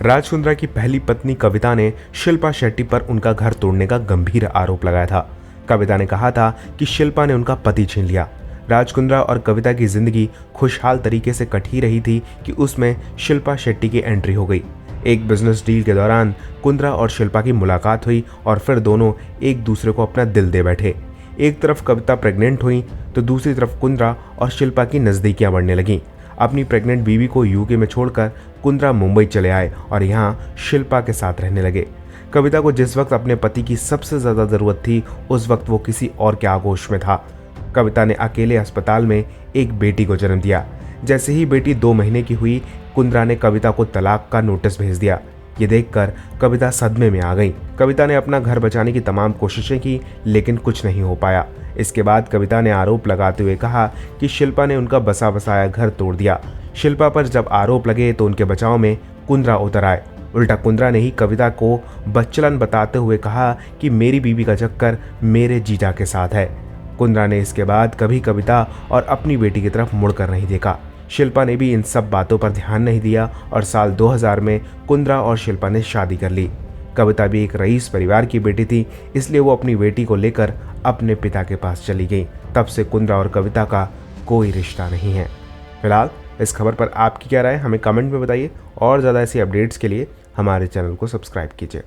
राज कुंद्रा की पहली पत्नी कविता ने शिल्पा शेट्टी पर उनका घर तोड़ने का गंभीर आरोप लगाया था। कविता ने कहा था कि शिल्पा ने उनका पति छीन लिया। राज कुंद्रा और कविता की जिंदगी खुशहाल तरीके से कट ही रही थी कि उसमें शिल्पा शेट्टी की एंट्री हो गई। एक बिजनेस डील के दौरान कुंद्रा और शिल्पा की मुलाकात हुई और फिर दोनों एक दूसरे को अपना दिल दे बैठे। एक तरफ कविता प्रेग्नेंट हुई तो दूसरी तरफ कुंद्रा और शिल्पा की नजदीकियां बढ़ने लगीं। अपनी प्रेग्नेंट बीवी को यूके में छोड़कर कुंद्रा मुंबई चले आए और यहाँ शिल्पा के साथ रहने लगे। कविता को जिस वक्त अपने पति की सबसे ज्यादा जरूरत थी उस वक्त वो किसी और के आगोश में था। कविता ने अकेले अस्पताल में एक बेटी को जन्म दिया। जैसे ही बेटी 2 महीने की हुई, कुंद्रा ने कविता को तलाक का नोटिस भेज दिया। ये देखकर कविता सदमे में आ गई। कविता ने अपना घर बचाने की तमाम कोशिशें की लेकिन कुछ नहीं हो पाया। इसके बाद कविता ने आरोप लगाते हुए कहा कि शिल्पा ने उनका बसा बसाया घर तोड़ दिया। शिल्पा पर जब आरोप लगे तो उनके बचाव में कुंद्रा उतर आए। उल्टा कुंद्रा ने ही कविता को बच्चलन बताते हुए कहा कि मेरी बीवी का चक्कर मेरे जीजा के साथ है। कुंद्रा ने इसके बाद कभी कविता और अपनी बेटी की तरफ मुड़कर नहीं देखा। शिल्पा ने भी इन सब बातों पर ध्यान नहीं दिया और साल 2000 में कुंद्रा और शिल्पा ने शादी कर ली। कविता भी एक रईस परिवार की बेटी थी, इसलिए वो अपनी बेटी को लेकर अपने पिता के पास चली गई। तब से कुंद्रा और कविता का कोई रिश्ता नहीं है। फिलहाल इस खबर पर आपकी क्या राय, हमें कमेंट में बताइए और ज़्यादा ऐसी अपडेट्स के लिए हमारे चैनल को सब्सक्राइब कीजिए।